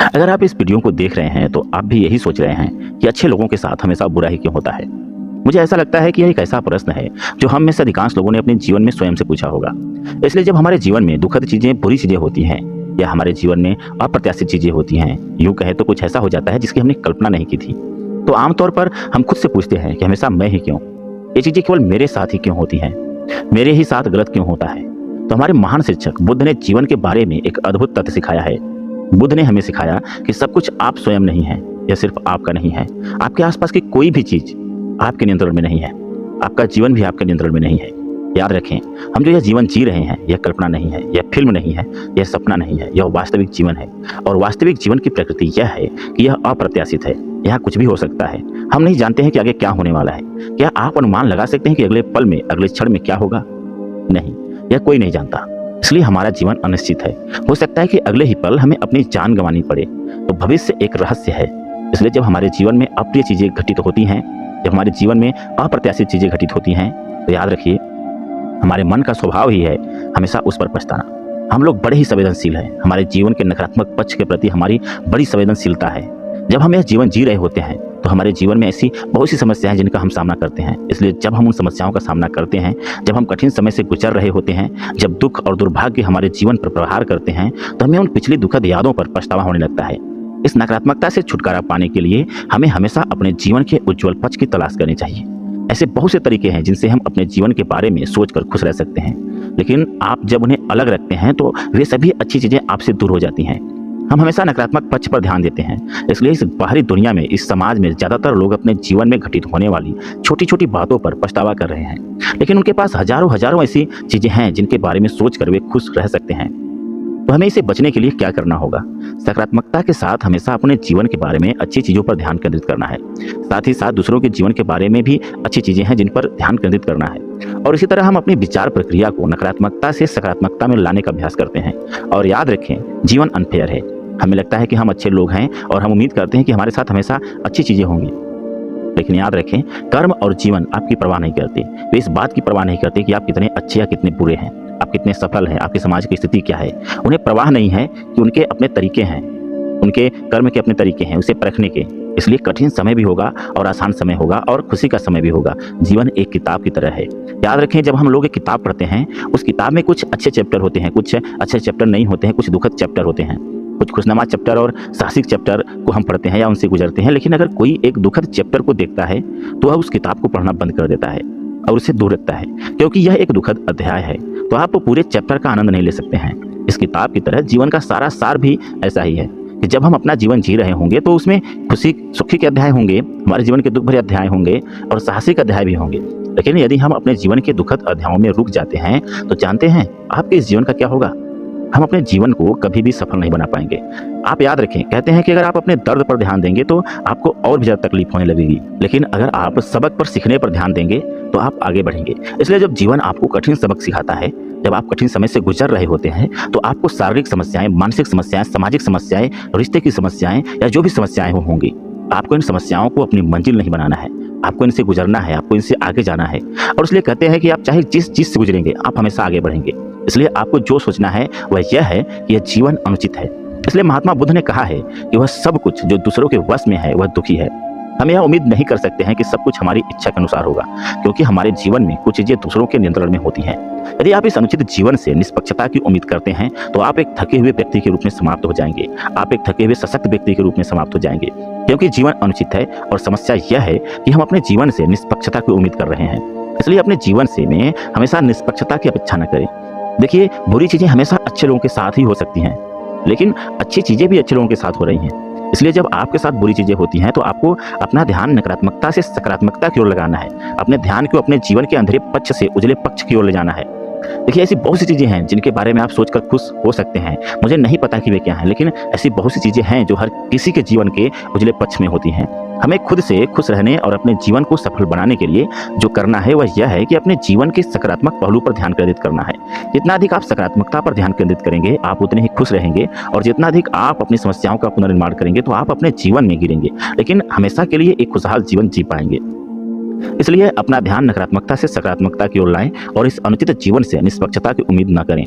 अगर आप इस वीडियो को देख रहे हैं तो आप भी यही सोच रहे हैं कि अच्छे लोगों के साथ हमेशा बुरा ही क्यों होता है। मुझे ऐसा लगता है कि यह एक ऐसा प्रश्न है जो हम में से अधिकांश लोगों ने अपने जीवन में स्वयं से पूछा होगा। इसलिए जब हमारे जीवन में दुखद चीजें, बुरी चीजें होती हैं या हमारे जीवन में अप्रत्याशित चीजें होती हैं, यूं कहे तो कुछ ऐसा हो जाता है जिसकी हमने कल्पना नहीं की थी, तो आमतौर पर हम खुद से पूछते हैं कि हमेशा मैं ही क्यों, ये चीजें केवल मेरे साथ ही क्यों होती हैं, मेरे ही साथ गलत क्यों होता है। तो हमारे महान शिक्षक बुद्ध ने जीवन के बारे में एक अद्भुत तथ्य सिखाया है। बुद्ध ने हमें सिखाया कि सब कुछ आप स्वयं नहीं है, यह सिर्फ आपका नहीं है। आपके आसपास की कोई भी चीज आपके नियंत्रण में नहीं है, आपका जीवन भी आपके नियंत्रण में नहीं है। याद रखें, हम जो यह जीवन जी रहे हैं यह कल्पना नहीं है, यह फिल्म नहीं है, यह सपना नहीं है, यह वास्तविक जीवन है। और वास्तविक जीवन की प्रकृति यह है कि यह अप्रत्याशित है। यहाँ कुछ भी हो सकता है। हम नहीं जानते हैं कि आगे क्या होने वाला है। क्या आप अनुमान लगा सकते हैं कि अगले पल में, अगले क्षण में क्या होगा? नहीं, यह कोई नहीं जानता। इसलिए हमारा जीवन अनिश्चित है। हो सकता है कि अगले ही पल हमें अपनी जान गंवानी पड़े। तो भविष्य एक रहस्य है। इसलिए जब हमारे जीवन में अप्रिय चीजें घटित होती हैं, जब हमारे जीवन में अप्रत्याशित चीजें घटित होती हैं, तो याद रखिए, हमारे मन का स्वभाव ही है हमेशा उस पर पछताना। हम लोग बड़े ही संवेदनशील हैं। हमारे जीवन के नकारात्मक पक्ष के प्रति हमारी बड़ी संवेदनशीलता है। जब हम यह जीवन जी रहे होते हैं तो हमारे जीवन में ऐसी बहुत सी समस्याएं हैं जिनका हम सामना करते हैं। इसलिए जब हम उन समस्याओं का सामना करते हैं, जब हम कठिन समय से गुजर रहे होते हैं, जब दुख और दुर्भाग्य हमारे जीवन पर प्रहार करते हैं, तो हमें उन पिछली दुखद यादों पर पछतावा होने लगता है। इस नकारात्मकता से छुटकारा पाने के लिए हमें हमेशा अपने जीवन के उज्जवल पक्ष की तलाश करनी चाहिए। ऐसे बहुत से तरीके हैं जिनसे हम अपने जीवन के बारे में सोचकर खुश रह सकते हैं, लेकिन आप जब उन्हें अलग रखते हैं तो वे सभी अच्छी चीजें आपसे दूर हो जाती हैं। हम हमेशा नकारात्मक पक्ष पर ध्यान देते हैं। इसलिए इस बाहरी दुनिया में, इस समाज में ज्यादातर लोग अपने जीवन में घटित होने वाली छोटी छोटी बातों पर पछतावा कर रहे हैं, लेकिन उनके पास हजारों हजारों ऐसी चीजें हैं जिनके बारे में सोचकर वे खुश रह सकते हैं। तो हमें इसे बचने के लिए क्या करना होगा? सकारात्मकता के साथ हमेशा अपने जीवन के बारे में अच्छी चीजों पर ध्यान केंद्रित करना है। साथ ही साथ दूसरों के जीवन के बारे में भी अच्छी चीजें हैं जिन पर ध्यान केंद्रित करना है। और इसी तरह हम अपनी विचार प्रक्रिया को नकारात्मकता से सकारात्मकता में लाने का अभ्यास करते हैं। और याद रखें, जीवन अनफेयर है। हमें लगता है कि हम अच्छे लोग हैं और हम उम्मीद करते हैं कि हमारे साथ हमेशा अच्छी चीजें होंगी, लेकिन याद रखें, कर्म और जीवन आपकी परवाह नहीं करते। वे इस बात की परवाह नहीं करते कि आप कितने अच्छे या कितने बुरे हैं, आप कितने सफल हैं, आपके समाज की स्थिति क्या है। उन्हें परवाह नहीं है कि उनके अपने तरीके हैं, उनके कर्म के अपने तरीके हैं उसे परखने के। इसलिए कठिन समय भी होगा और आसान समय होगा और खुशी का समय भी होगा। जीवन एक किताब की तरह है। याद रखें, जब हम लोग एक किताब पढ़ते हैं, उस किताब में कुछ अच्छे चैप्टर होते हैं, कुछ अच्छे चैप्टर नहीं होते हैं, कुछ दुखद चैप्टर होते हैं, कुछ खुशनुमा चैप्टर और साहसिक चैप्टर को हम पढ़ते हैं या उनसे गुजरते हैं। लेकिन अगर कोई एक दुखद चैप्टर को देखता है तो वह उस किताब को पढ़ना बंद कर देता है और उसे दूर रखता है, क्योंकि यह एक दुखद अध्याय है। तो आप पूरे चैप्टर का आनंद नहीं ले सकते हैं। इस किताब की तरह जीवन का सारा सार भी ऐसा ही है कि जब हम अपना जीवन जी रहे होंगे तो उसमें खुशी सुखी के अध्याय होंगे, हमारे जीवन के दुख भरे अध्याय होंगे और साहसिक अध्याय भी होंगे। लेकिन यदि हम अपने जीवन के दुखद अध्यायों में रुक जाते हैं तो जानते हैं आपके इस जीवन का क्या होगा? हम अपने जीवन को कभी भी सफल नहीं बना पाएंगे। आप याद रखें, कहते हैं कि अगर आप अपने दर्द पर ध्यान देंगे तो आपको और भी ज्यादा तकलीफ होने लगेगी, लेकिन अगर आप सबक पर सीखने पर ध्यान देंगे तो आप आगे बढ़ेंगे। इसलिए जब जीवन आपको कठिन सबक सिखाता है, जब आप कठिन समय से गुजर रहे होते हैं, तो आपको शारीरिक समस्याएं, मानसिक समस्याएं, सामाजिक समस्याएं, रिश्ते की समस्याएं या जो भी समस्याएं होंगी, आपको इन समस्याओं को अपनी मंजिल नहीं बनाना है। आपको इनसे गुजरना है, आपको इनसे आगे जाना है। और इसलिए कहते हैं कि आप चाहे जिस चीज से गुजरेंगे, आप हमेशा आगे बढ़ेंगे। इसलिए आपको जो सोचना है वह यह है कि यह जीवन अनुचित है। इसलिए महात्मा बुद्ध ने कहा है कि वह सब कुछ जो दूसरों के वश में है वह दुखी है। हम यह उम्मीद नहीं कर सकते हैं कि सब कुछ हमारी इच्छा के अनुसार होगा, क्योंकि हमारे जीवन में कुछ चीजें दूसरों के नियंत्रण में होती हैं। यदि आप इस अनुचित जीवन से निष्पक्षता की उम्मीद करते हैं तो आप एक थके हुए व्यक्ति के रूप में समाप्त हो जाएंगे। आप एक थके हुए सशक्त व्यक्ति के रूप में समाप्त हो जाएंगे, क्योंकि जीवन अनुचित है। और समस्या यह है कि हम अपने जीवन से निष्पक्षता की उम्मीद कर रहे हैं। इसलिए अपने जीवन से में हमेशा निष्पक्षता की अपेक्षा न करें। देखिए, बुरी चीजें हमेशा अच्छे लोगों के साथ ही हो सकती हैं, लेकिन अच्छी चीजें भी अच्छे लोगों के साथ हो रही हैं। इसलिए जब आपके साथ बुरी चीजें होती हैं तो आपको अपना ध्यान नकारात्मकता से सकारात्मकता की ओर लगाना है। अपने ध्यान को अपने जीवन के अंधेरे पक्ष से उजले पक्ष की ओर ले जाना है। देखिए, ऐसी बहुत सी चीजें हैं जिनके बारे में आप सोचकर खुश हो सकते हैं। मुझे नहीं पता कि वे क्या हैं, लेकिन ऐसी बहुत सी चीजें हैं जो हर किसी के जीवन के उजले पक्ष में होती हैं। हमें खुद से खुश रहने और अपने जीवन को सफल बनाने के लिए जो करना है वह यह है कि अपने जीवन के सकारात्मक पहलू पर ध्यान केंद्रित करना है। जितना अधिक आप सकारात्मकता पर ध्यान केंद्रित करेंगे, आप उतने ही खुश रहेंगे। और जितना अधिक आप अपनी समस्याओं का पुनर्निर्माण करेंगे तो आप अपने जीवन में गिरेंगे, लेकिन हमेशा के लिए एक खुशहाल जीवन जी पाएंगे। इसलिए अपना ध्यान नकारात्मकता से सकारात्मकता की ओर लाएं और इस अनुचित जीवन से निष्पक्षता की उम्मीद न करें।